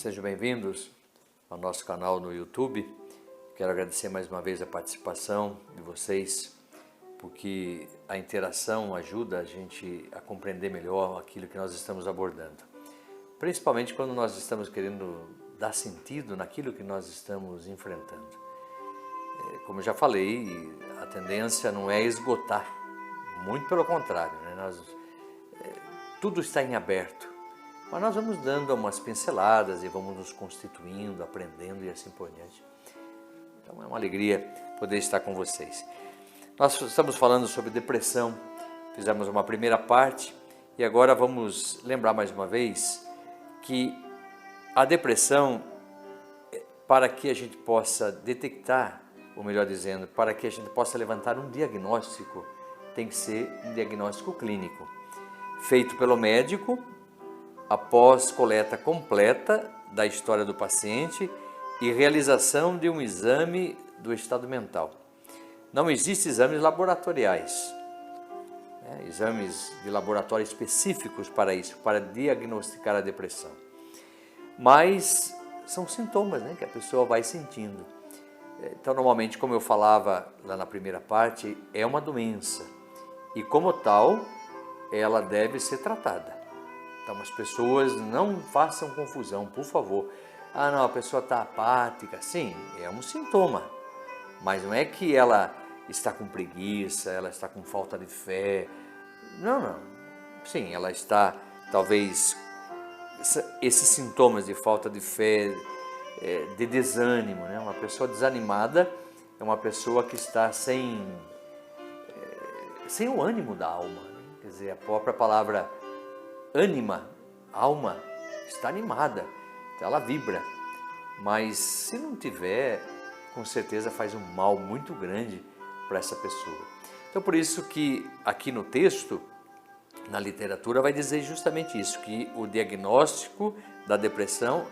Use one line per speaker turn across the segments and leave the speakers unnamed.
Sejam bem-vindos ao nosso canal no YouTube. Quero agradecer mais uma vez a participação de vocês, porque a interação ajuda a gente a compreender melhor aquilo que nós estamos abordando. Principalmente quando nós estamos querendo dar sentido naquilo que nós estamos enfrentando. Como eu já falei, a tendência não é esgotar, muito pelo contrário, né? Tudo está em aberto. Mas nós vamos dando umas pinceladas e vamos nos constituindo, aprendendo e assim por diante. Então é uma alegria poder estar com vocês. Nós estamos falando sobre depressão, fizemos uma primeira parte e agora vamos lembrar mais uma vez que a depressão, para que a gente possa detectar, ou melhor dizendo, para que a gente possa levantar um diagnóstico, tem que ser um diagnóstico clínico, feito pelo médico, após coleta completa da história do paciente e realização de um exame do estado mental. Não existem exames laboratoriais, exames de laboratório específicos para isso, para diagnosticar a depressão. Mas são sintomas, que a pessoa vai sentindo. Então, normalmente, como eu falava lá na primeira parte, é uma doença e, como tal, ela deve ser tratada. Então, as pessoas não façam confusão, por favor. Não, a pessoa está apática. Sim, é um sintoma, mas não é que ela está com preguiça, ela está com falta de fé. Não. Sim, ela está, talvez, esses sintomas de falta de fé, de desânimo, Uma pessoa desanimada é uma pessoa que está sem o ânimo da alma, Quer dizer, a própria palavra ânima, alma, está animada, então ela vibra, mas se não tiver, com certeza faz um mal muito grande para essa pessoa. Então por isso que aqui no texto, na literatura, vai dizer justamente isso, que o diagnóstico da depressão,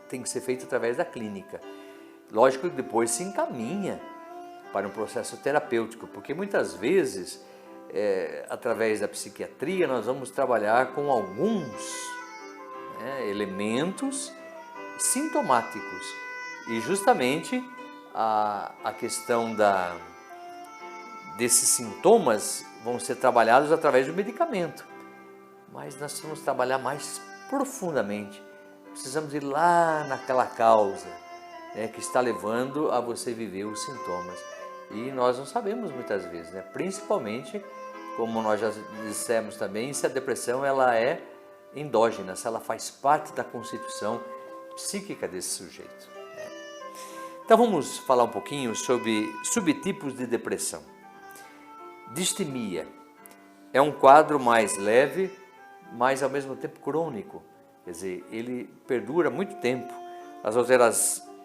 tem que ser feito através da clínica. Lógico que depois se encaminha para um processo terapêutico, porque muitas vezes através da psiquiatria, nós vamos trabalhar com alguns elementos sintomáticos e justamente a questão desses sintomas vão ser trabalhados através do medicamento, mas nós vamos trabalhar mais profundamente, precisamos ir lá naquela causa que está levando a você viver os sintomas e nós não sabemos muitas vezes, principalmente como nós já dissemos também, se a depressão ela é endógena, se ela faz parte da constituição psíquica desse sujeito. Então vamos falar um pouquinho sobre subtipos de depressão. Distimia é um quadro mais leve, mas ao mesmo tempo crônico, quer dizer, ele perdura muito tempo. As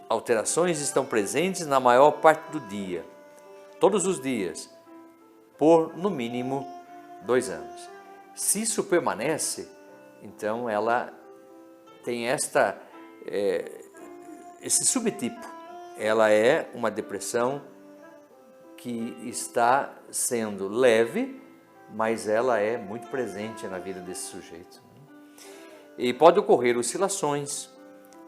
alterações estão presentes na maior parte do dia, todos os dias, por no mínimo 2 anos. Se isso permanece, então ela tem esse subtipo. Ela é uma depressão que está sendo leve, mas ela é muito presente na vida desse sujeito. E pode ocorrer oscilações,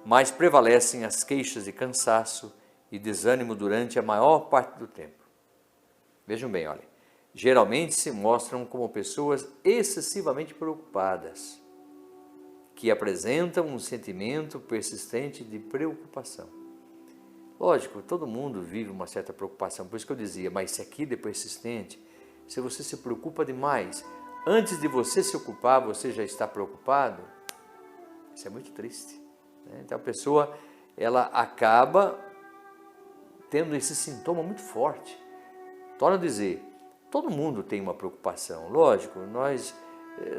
mas prevalecem as queixas de cansaço e desânimo durante a maior parte do tempo. Vejam bem, olha. Geralmente se mostram como pessoas excessivamente preocupadas, que apresentam um sentimento persistente de preocupação. Lógico, todo mundo vive uma certa preocupação, por isso que eu dizia, mas se aquilo é persistente, se você se preocupa demais, antes de você se ocupar, você já está preocupado, isso é muito triste. Então a pessoa, ela acaba tendo esse sintoma muito forte. Torno a dizer, todo mundo tem uma preocupação, lógico, nós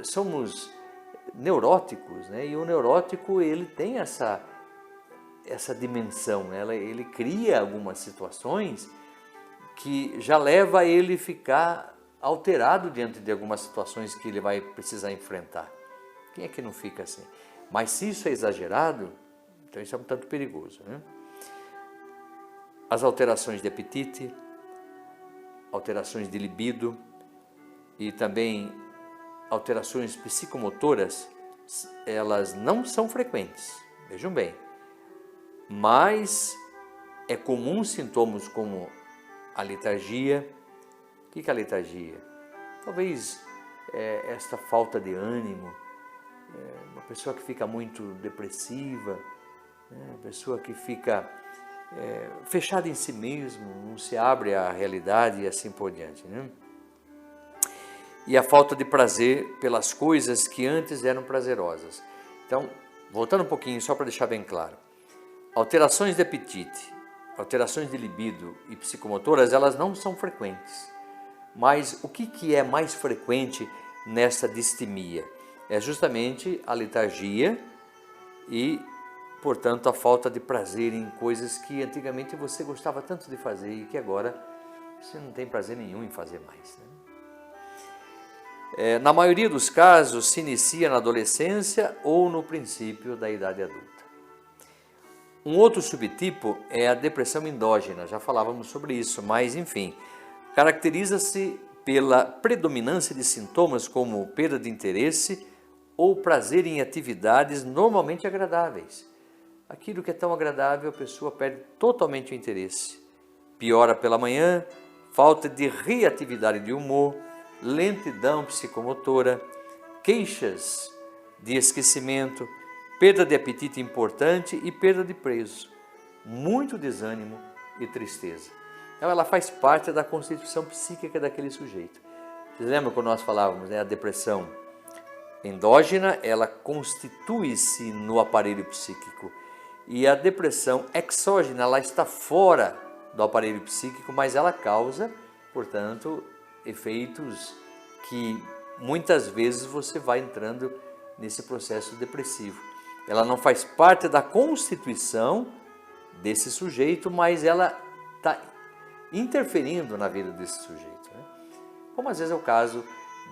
somos neuróticos, e o neurótico ele tem essa dimensão, ele cria algumas situações que já leva ele a ficar alterado diante de algumas situações que ele vai precisar enfrentar. Quem é que não fica assim? Mas se isso é exagerado, então isso é um tanto perigoso. As alterações de apetite, alterações de libido e também alterações psicomotoras elas não são frequentes, vejam bem, mas é comum sintomas como a letargia. O que é a letargia? Talvez esta falta de ânimo, uma pessoa que fica muito depressiva, uma pessoa que fica fechada em si mesmo, não se abre à realidade e assim por diante, né? E a falta de prazer pelas coisas que antes eram prazerosas. Então, voltando um pouquinho, só para deixar bem claro, alterações de apetite, alterações de libido e psicomotoras, elas não são frequentes. Mas o que é mais frequente nessa distimia? É justamente a letargia e, portanto, a falta de prazer em coisas que antigamente você gostava tanto de fazer e que agora você não tem prazer nenhum em fazer mais, né? Na maioria dos casos, se inicia na adolescência ou no princípio da idade adulta. Um outro subtipo é a depressão endógena, já falávamos sobre isso, mas enfim, caracteriza-se pela predominância de sintomas como perda de interesse ou prazer em atividades normalmente agradáveis. Aquilo que é tão agradável, a pessoa perde totalmente o interesse. Piora pela manhã, falta de reatividade de humor, lentidão psicomotora, queixas de esquecimento, perda de apetite importante e perda de peso, muito desânimo e tristeza. Então ela faz parte da constituição psíquica daquele sujeito. Vocês lembram quando nós falávamos, né? A depressão endógena, ela constitui-se no aparelho psíquico, e a depressão exógena, ela está fora do aparelho psíquico, mas ela causa, portanto, efeitos que muitas vezes você vai entrando nesse processo depressivo. Ela não faz parte da constituição desse sujeito, mas ela está interferindo na vida desse sujeito, né? Como às vezes é o caso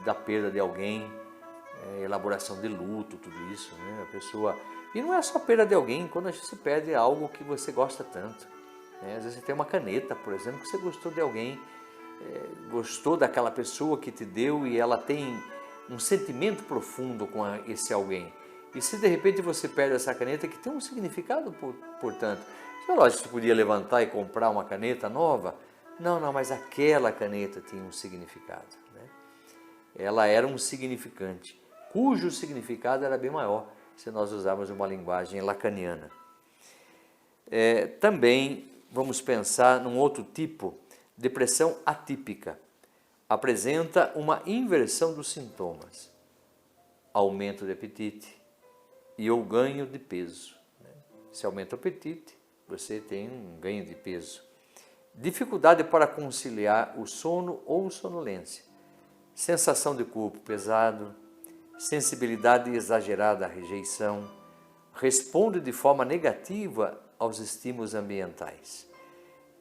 da perda de alguém, elaboração de luto, tudo isso, né? A pessoa... E não é só perda de alguém, quando a gente se perde algo que você gosta tanto, né? Às vezes você tem uma caneta, por exemplo, que você gostou de alguém, gostou daquela pessoa que te deu e ela tem um sentimento profundo com esse alguém. E se de repente você perde essa caneta que tem um significado, portanto, lógico, você podia levantar e comprar uma caneta nova? Não, mas aquela caneta tinha um significado, né? Ela era um significante, cujo significado era bem maior, se nós usarmos uma linguagem lacaniana. Também vamos pensar num outro tipo, depressão atípica. Apresenta uma inversão dos sintomas, aumento de apetite e ou ganho de peso, né? Se aumenta o apetite, você tem um ganho de peso. Dificuldade para conciliar o sono ou sonolência, sensação de corpo pesado, sensibilidade exagerada à rejeição, responde de forma negativa aos estímulos ambientais.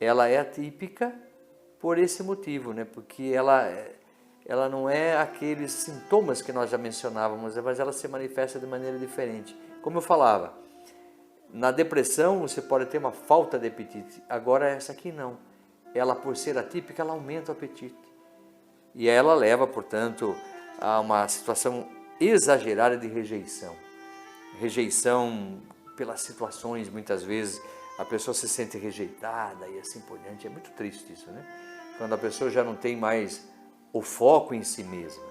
Ela é atípica por esse motivo, né? Porque ela não é aqueles sintomas que nós já mencionávamos, mas ela se manifesta de maneira diferente. Como eu falava, na depressão você pode ter uma falta de apetite, agora essa aqui não. Ela, por ser atípica, ela aumenta o apetite. E ela leva, portanto, a uma situação exagerada de rejeição. Rejeição pelas situações, muitas vezes a pessoa se sente rejeitada e assim por diante. É muito triste isso, né? Quando a pessoa já não tem mais o foco em si mesma.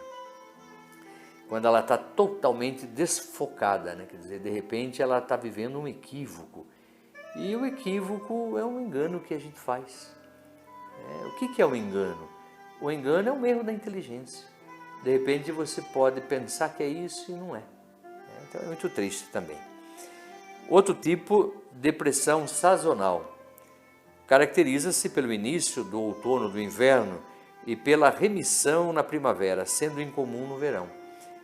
Quando ela está totalmente desfocada, né? Quer dizer, de repente ela está vivendo um equívoco. E o equívoco é um engano que a gente faz. O que é o engano? O engano é um erro da inteligência. De repente você pode pensar que é isso e não é. Então é muito triste também. Outro tipo, depressão sazonal. Caracteriza-se pelo início do outono, do inverno e pela remissão na primavera, sendo incomum no verão.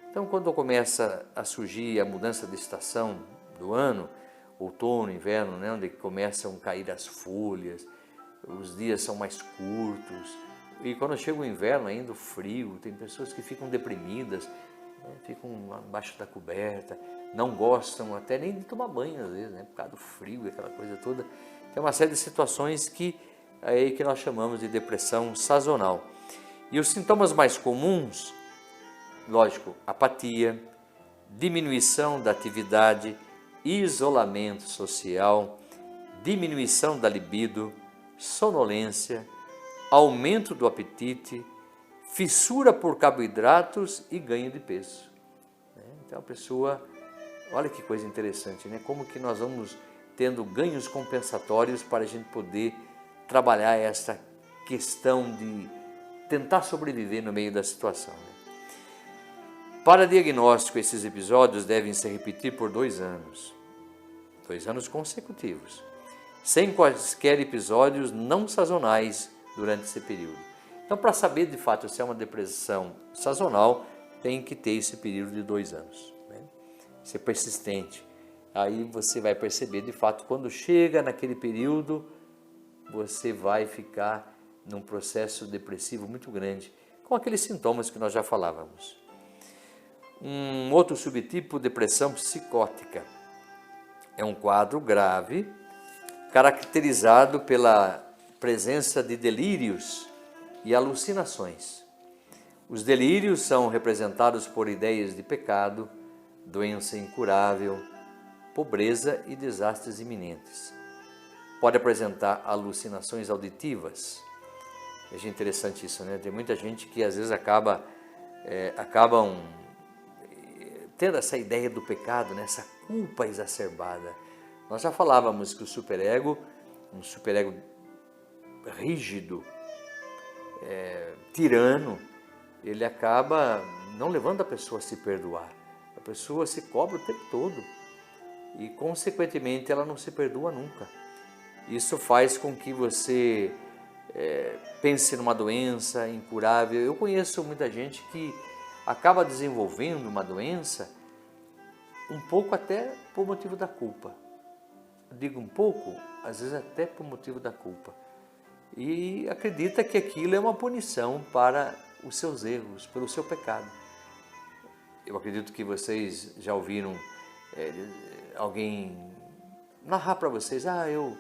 Então, quando começa a surgir a mudança de estação do ano, outono, inverno, né, onde começam a cair as folhas, os dias são mais curtos, e quando chega o inverno, ainda o frio, tem pessoas que ficam deprimidas, né, ficam abaixo da coberta, não gostam até nem de tomar banho às vezes, né, por causa do frio e aquela coisa toda. Tem uma série de situações que nós chamamos de depressão sazonal. E os sintomas mais comuns, lógico, apatia, diminuição da atividade, isolamento social, diminuição da libido, sonolência, aumento do apetite, fissura por carboidratos e ganho de peso. Então a pessoa, olha que coisa interessante, né? Como que nós vamos tendo ganhos compensatórios para a gente poder trabalhar essa questão de tentar sobreviver no meio da situação. Para diagnóstico, esses episódios devem se repetir por 2 anos. 2 anos consecutivos, sem quaisquer episódios não sazonais durante esse período. Então, para saber de fato se é uma depressão sazonal, tem que ter esse período de 2 anos, né? Ser persistente. Aí você vai perceber de fato, quando chega naquele período, você vai ficar num processo depressivo muito grande, com aqueles sintomas que nós já falávamos. Um outro subtipo, depressão psicótica. É um quadro grave, caracterizado pela presença de delírios e alucinações. Os delírios são representados por ideias de pecado, doença incurável, pobreza e desastres iminentes. Pode apresentar alucinações auditivas. É interessante isso, né? Tem muita gente que às vezes acabam tendo essa ideia do pecado, né? Essa culpa exacerbada. Nós já falávamos que o superego, um superego rígido, tirano, ele acaba não levando a pessoa a se perdoar. A pessoa se cobra o tempo todo e, consequentemente, ela não se perdoa nunca. Isso faz com que você pense numa doença incurável. Eu conheço muita gente que acaba desenvolvendo uma doença um pouco até por motivo da culpa. Digo um pouco, às vezes até por motivo da culpa. E acredita que aquilo é uma punição para os seus erros, pelo seu pecado. Eu acredito que vocês já ouviram alguém narrar para vocês: eu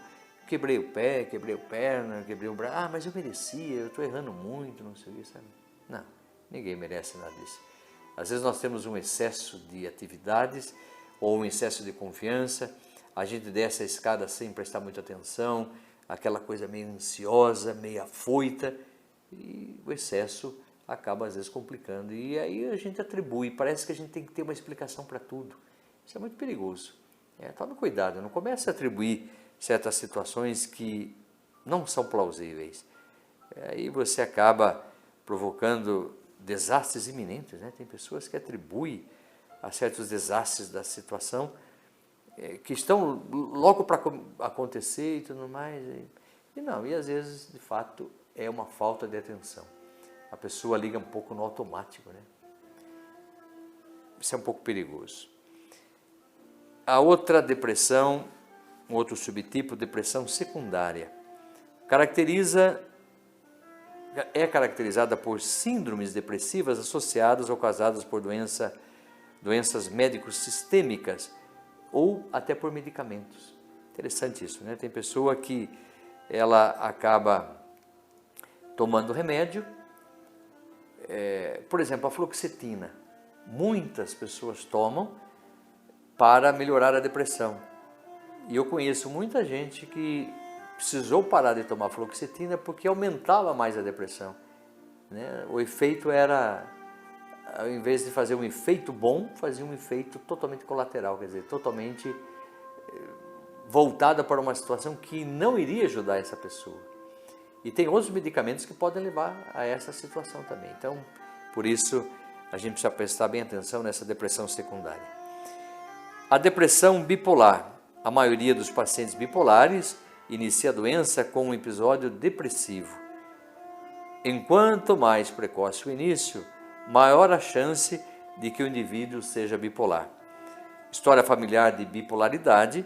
quebrei o pé, quebrei a perna, quebrei o braço, mas eu merecia, eu estou errando muito, não sei o que, sabe? Não, ninguém merece nada disso. Às vezes nós temos um excesso de atividades ou um excesso de confiança, a gente desce a escada sem prestar muita atenção, aquela coisa meio ansiosa, meio afoita, e o excesso acaba às vezes complicando. E aí a gente atribui, parece que a gente tem que ter uma explicação para tudo. Isso é muito perigoso. Tome cuidado, não comece a atribuir certas situações que não são plausíveis. Aí você acaba provocando desastres iminentes, né? Tem pessoas que atribuem a certos desastres da situação que estão logo para acontecer e tudo mais. E às vezes, de fato, é uma falta de atenção. A pessoa liga um pouco no automático, né? Isso é um pouco perigoso. A outra depressão, um outro subtipo, depressão secundária, é caracterizada por síndromes depressivas associadas ou causadas por doenças médicos sistêmicas ou até por medicamentos. Interessante isso, né? Tem pessoa que ela acaba tomando remédio, por exemplo, a fluoxetina. Muitas pessoas tomam para melhorar a depressão. E eu conheço muita gente que precisou parar de tomar fluoxetina porque aumentava mais a depressão, né? O efeito era, ao invés de fazer um efeito bom, fazia um efeito totalmente colateral, quer dizer, totalmente voltada para uma situação que não iria ajudar essa pessoa. E tem outros medicamentos que podem levar a essa situação também. Então, por isso, a gente precisa prestar bem atenção nessa depressão secundária. A depressão bipolar. A maioria dos pacientes bipolares inicia a doença com um episódio depressivo. Enquanto mais precoce o início, maior a chance de que o indivíduo seja bipolar. História familiar de bipolaridade,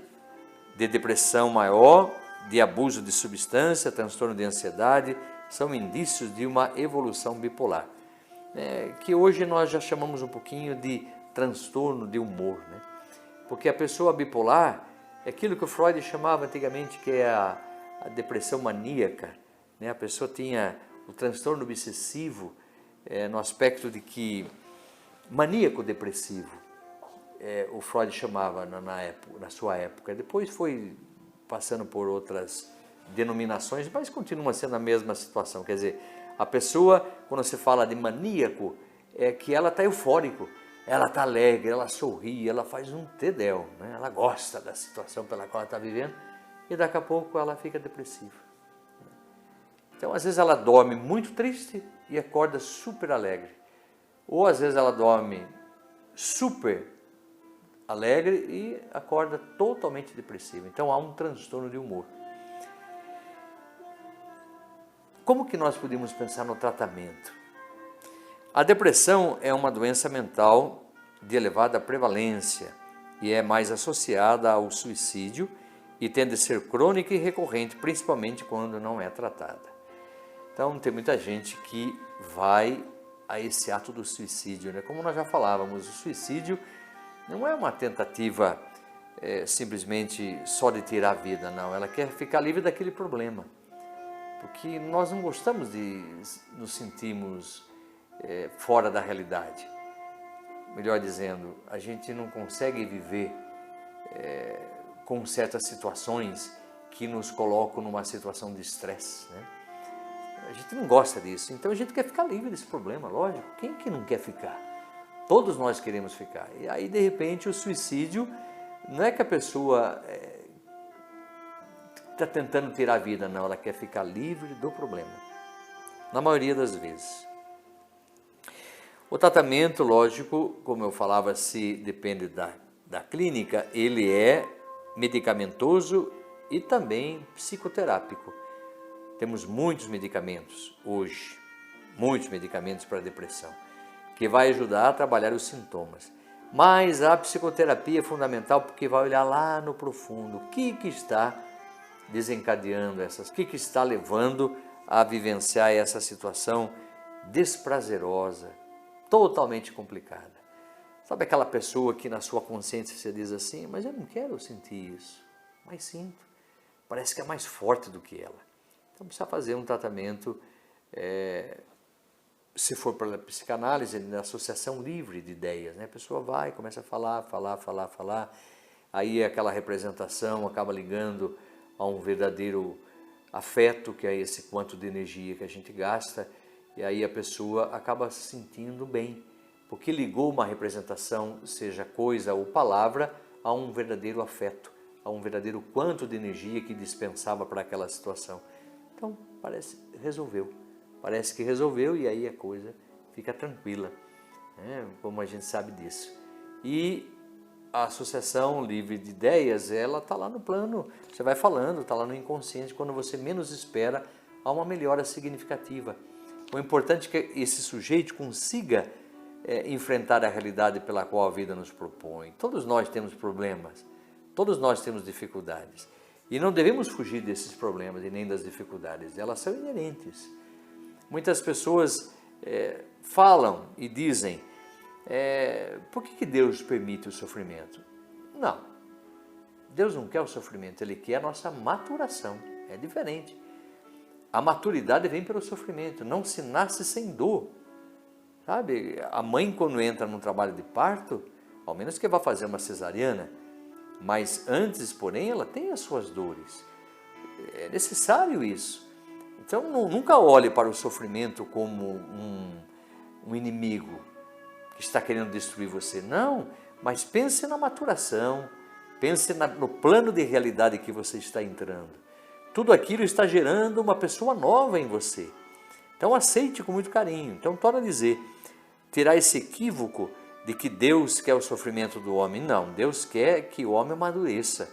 de depressão maior, de abuso de substância, transtorno de ansiedade, são indícios de uma evolução bipolar, que hoje nós já chamamos um pouquinho de transtorno de humor, né? Porque a pessoa bipolar é aquilo que o Freud chamava antigamente, que é a depressão maníaca, né? A pessoa tinha o transtorno obsessivo no aspecto de que maníaco depressivo. o Freud chamava na sua época. Depois foi passando por outras denominações, mas continua sendo a mesma situação. Quer dizer, a pessoa, quando você fala de maníaco, é que ela está eufórico, ela está alegre, ela sorri, ela faz um tedéu, né? Ela gosta da situação pela qual ela está vivendo e daqui a pouco ela fica depressiva. Então, às vezes ela dorme muito triste e acorda super alegre. Ou às vezes ela dorme super alegre e acorda totalmente depressiva. Então há um transtorno de humor. Como que nós podemos pensar no tratamento? A depressão é uma doença mental de elevada prevalência e é mais associada ao suicídio e tende a ser crônica e recorrente, principalmente quando não é tratada. Então tem muita gente que vai a esse ato do suicídio, né? Como nós já falávamos, o suicídio não é uma tentativa simplesmente só de tirar a vida, não. Ela quer ficar livre daquele problema, porque nós não gostamos de nos sentirmos fora da realidade. Melhor dizendo, a gente não consegue viver com certas situações que nos colocam numa situação de estresse, né? A gente não gosta disso, então a gente quer ficar livre desse problema, lógico. Quem que não quer ficar? Todos nós queremos ficar. E aí, de repente, o suicídio não é que a pessoa está tentando tirar a vida, não. Ela quer ficar livre do problema, na maioria das vezes. O tratamento, lógico, como eu falava, se depende da clínica, ele é medicamentoso e também psicoterápico. Temos muitos medicamentos hoje, muitos medicamentos para a depressão, que vai ajudar a trabalhar os sintomas. Mas a psicoterapia é fundamental porque vai olhar lá no profundo o que está desencadeando essas, o que está levando a vivenciar essa situação desprazerosa, totalmente complicada. Sabe aquela pessoa que na sua consciência você diz assim, mas eu não quero sentir isso, mas sinto, parece que é mais forte do que ela. Então precisa fazer um tratamento, se for para a psicanálise, na associação livre de ideias, né? A pessoa vai, começa a falar, aí aquela representação acaba ligando a um verdadeiro afeto, que é esse quanto de energia que a gente gasta, e aí a pessoa acaba se sentindo bem, porque ligou uma representação, seja coisa ou palavra, a um verdadeiro afeto, a um verdadeiro quanto de energia que dispensava para aquela situação. Então, parece que resolveu e aí a coisa fica tranquila, né? Como a gente sabe disso. E a associação livre de ideias, ela está lá no plano, você vai falando, está lá no inconsciente, quando você menos espera, há uma melhora significativa. O importante é que esse sujeito consiga enfrentar a realidade pela qual a vida nos propõe. Todos nós temos problemas, todos nós temos dificuldades. E não devemos fugir desses problemas e nem das dificuldades, elas são inerentes. Muitas pessoas falam e dizem, por que Deus permite o sofrimento? Não, Deus não quer o sofrimento, Ele quer a nossa maturação, é diferente. A maturidade vem pelo sofrimento, não se nasce sem dor. Sabe, a mãe quando entra num trabalho de parto, ao menos que vá fazer uma cesariana, mas antes, porém, ela tem as suas dores. É necessário isso. Então, nunca olhe para o sofrimento como um inimigo que está querendo destruir você. Não, mas pense na maturação, pense no plano de realidade que você está entrando. Tudo aquilo está gerando uma pessoa nova em você. Então, aceite com muito carinho. Então, torna a dizer, tirar esse equívoco de que Deus quer o sofrimento do homem. Não, Deus quer que o homem amadureça,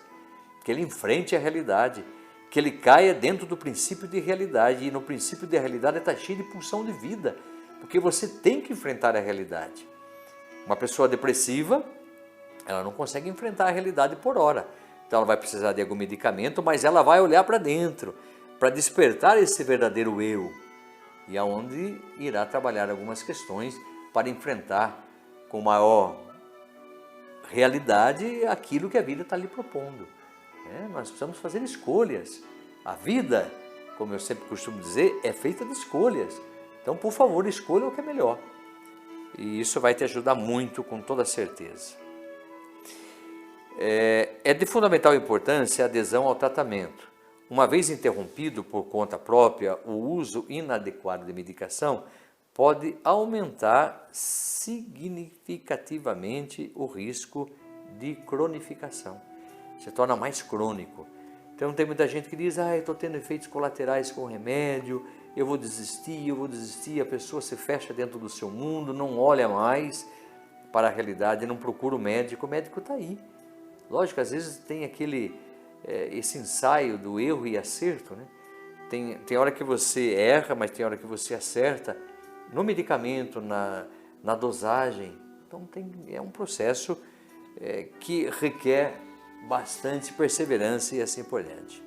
que ele enfrente a realidade, que ele caia dentro do princípio de realidade. E no princípio de realidade está cheio de pulsão de vida, porque você tem que enfrentar a realidade. Uma pessoa depressiva, ela não consegue enfrentar a realidade por hora. Então ela vai precisar de algum medicamento, mas ela vai olhar para dentro, para despertar esse verdadeiro eu. E aonde irá trabalhar algumas questões para enfrentar com maior realidade aquilo que a vida está lhe propondo. Nós precisamos fazer escolhas. A vida, como eu sempre costumo dizer, é feita de escolhas. Então, por favor, escolha o que é melhor. E isso vai te ajudar muito, com toda certeza. É de fundamental importância a adesão ao tratamento. Uma vez interrompido por conta própria, o uso inadequado de medicação pode aumentar significativamente o risco de cronificação. Se torna mais crônico. Então tem muita gente que diz, eu estou tendo efeitos colaterais com o remédio, eu vou desistir, a pessoa se fecha dentro do seu mundo, não olha mais para a realidade, não procura o médico está aí. Lógico, às vezes tem esse ensaio do erro e acerto, né? Tem hora que você erra, mas tem hora que você acerta no medicamento, na dosagem. Então é um processo que requer bastante perseverança e assim por diante.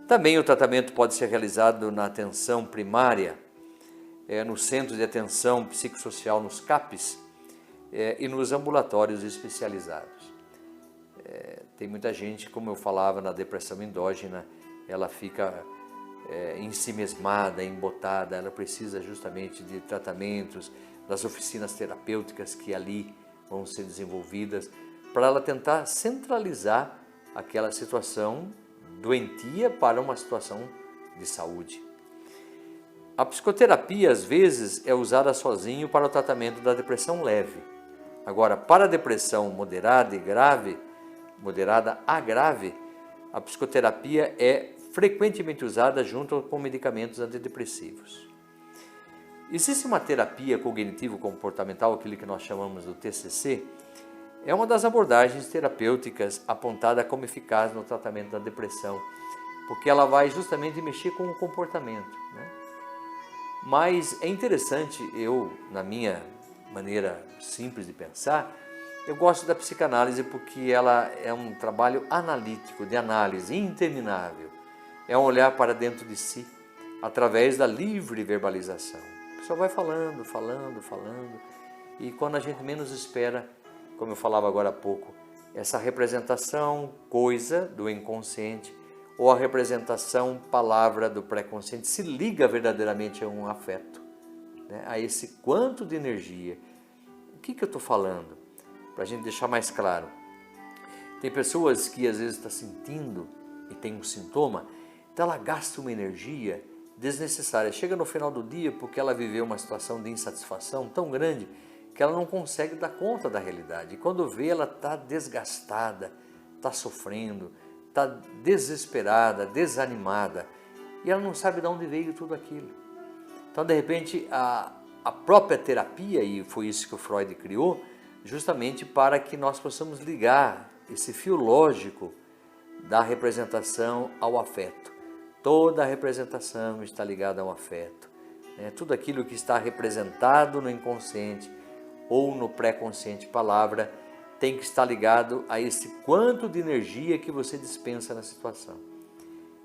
Também o tratamento pode ser realizado na atenção primária, no Centro de Atenção Psicossocial, nos CAPs, e nos ambulatórios especializados. Tem muita gente, como eu falava, na depressão endógena, ela fica ensimesmada, embotada, ela precisa justamente de tratamentos, das oficinas terapêuticas que ali vão ser desenvolvidas, para ela tentar centralizar aquela situação doentia para uma situação de saúde. A psicoterapia, às vezes, é usada sozinho para o tratamento da depressão leve. Agora, para a depressão moderada a grave, a psicoterapia é frequentemente usada junto com medicamentos antidepressivos. Existe uma terapia cognitivo-comportamental, aquilo que nós chamamos do TCC, é uma das abordagens terapêuticas apontada como eficaz no tratamento da depressão, porque ela vai justamente mexer com o comportamento, né? Mas é interessante, na minha maneira simples de pensar, eu gosto da psicanálise porque ela é um trabalho analítico, de análise interminável. É um olhar para dentro de si, através da livre verbalização. A pessoa vai falando, e quando a gente menos espera, como eu falava agora há pouco, essa representação, coisa do inconsciente, ou a representação, palavra do pré-consciente, se liga verdadeiramente a um afeto, né? A esse quanto de energia. O que eu estou falando? Para a gente deixar mais claro. Tem pessoas que às vezes estão sentindo e tem um sintoma, então ela gasta uma energia desnecessária. Chega no final do dia porque ela viveu uma situação de insatisfação tão grande que ela não consegue dar conta da realidade. E quando vê, ela está desgastada, está sofrendo, está desesperada, desanimada, e ela não sabe de onde veio tudo aquilo. Então, de repente, a própria terapia, e foi isso que o Freud criou, justamente para que nós possamos ligar esse fio lógico da representação ao afeto. Toda a representação está ligada ao afeto, né? Tudo aquilo que está representado no inconsciente ou no pré-consciente, palavra, tem que estar ligado a esse quanto de energia que você dispensa na situação.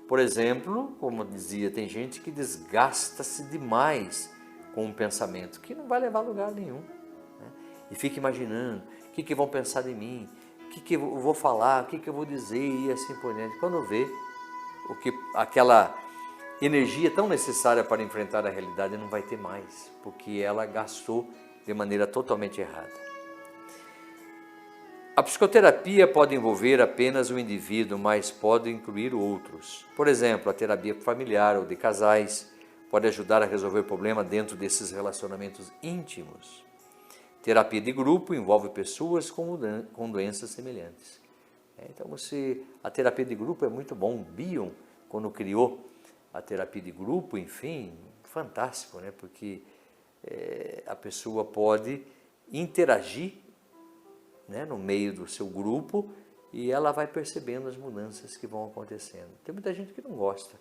Por exemplo, como eu dizia, tem gente que desgasta-se demais com um pensamento que não vai levar a lugar nenhum, né? E fica imaginando, o que vão pensar de mim, o que eu vou falar, o que eu vou dizer e assim por diante. Quando vê, aquela energia tão necessária para enfrentar a realidade não vai ter mais, porque ela gastou de maneira totalmente errada. A psicoterapia pode envolver apenas o indivíduo, mas pode incluir outros. Por exemplo, a terapia familiar ou de casais pode ajudar a resolver problema dentro desses relacionamentos íntimos. Terapia de grupo envolve pessoas com doenças semelhantes. Então a terapia de grupo é muito bom. O Bion, quando criou a terapia de grupo, enfim, fantástico, né? Porque a pessoa pode interagir, né, no meio do seu grupo e ela vai percebendo as mudanças que vão acontecendo. Tem muita gente que não gosta,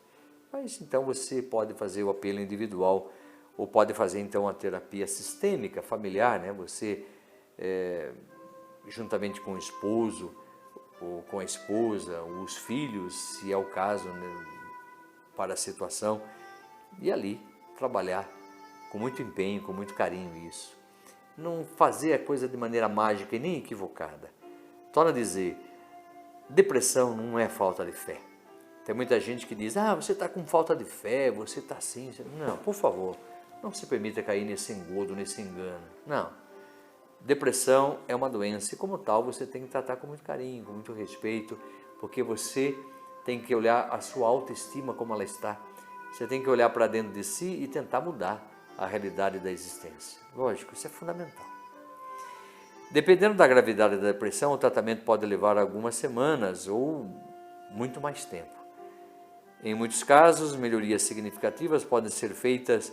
mas então você pode fazer o apelo individual ou pode fazer então a terapia sistêmica, familiar, né? Você, juntamente com o esposo ou com a esposa, ou os filhos, se é o caso, né, para a situação, e ali trabalhar com muito empenho, com muito carinho isso. Não fazer a coisa de maneira mágica e nem equivocada. Torna a dizer, depressão não é falta de fé. Tem muita gente que diz, você está com falta de fé, você está assim. Não, por favor, não se permita cair nesse engodo, nesse engano. Não. depressão é uma doença e, como tal, você tem que tratar com muito carinho, com muito respeito, porque você tem que olhar a sua autoestima como ela está. Você tem que olhar para dentro de si e tentar mudar a realidade da existência. Lógico, isso é fundamental. Dependendo da gravidade da depressão, o tratamento pode levar algumas semanas ou muito mais tempo. Em muitos casos, melhorias significativas podem ser feitas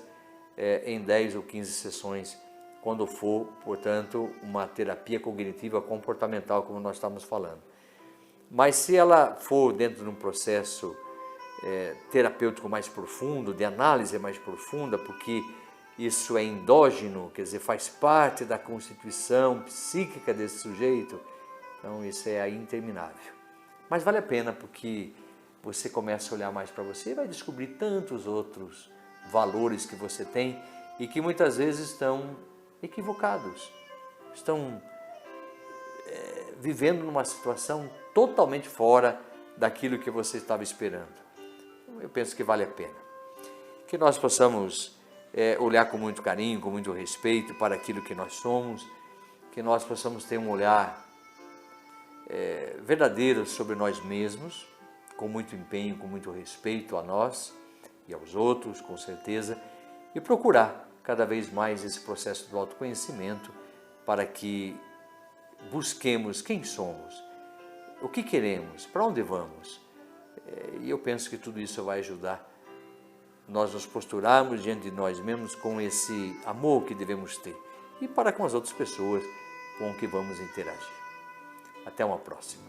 em 10 ou 15 sessões, quando for, portanto, uma terapia cognitiva comportamental, como nós estamos falando. Mas se ela for dentro de um processo terapêutico mais profundo, de análise mais profunda, porque isso é endógeno, quer dizer, faz parte da constituição psíquica desse sujeito, então isso é interminável. Mas vale a pena, porque você começa a olhar mais para você e vai descobrir tantos outros valores que você tem e que muitas vezes estão equivocados, estão vivendo numa situação totalmente fora daquilo que você estava esperando. Eu penso que vale a pena. Que nós possamos olhar com muito carinho, com muito respeito para aquilo que nós somos, que nós possamos ter um olhar verdadeiro sobre nós mesmos, com muito empenho, com muito respeito a nós e aos outros, com certeza, e procurar cada vez mais esse processo do autoconhecimento para que busquemos quem somos, o que queremos, para onde vamos. E eu penso que tudo isso vai ajudar nós nos posturarmos diante de nós mesmos com esse amor que devemos ter e para com as outras pessoas com que vamos interagir. Até uma próxima.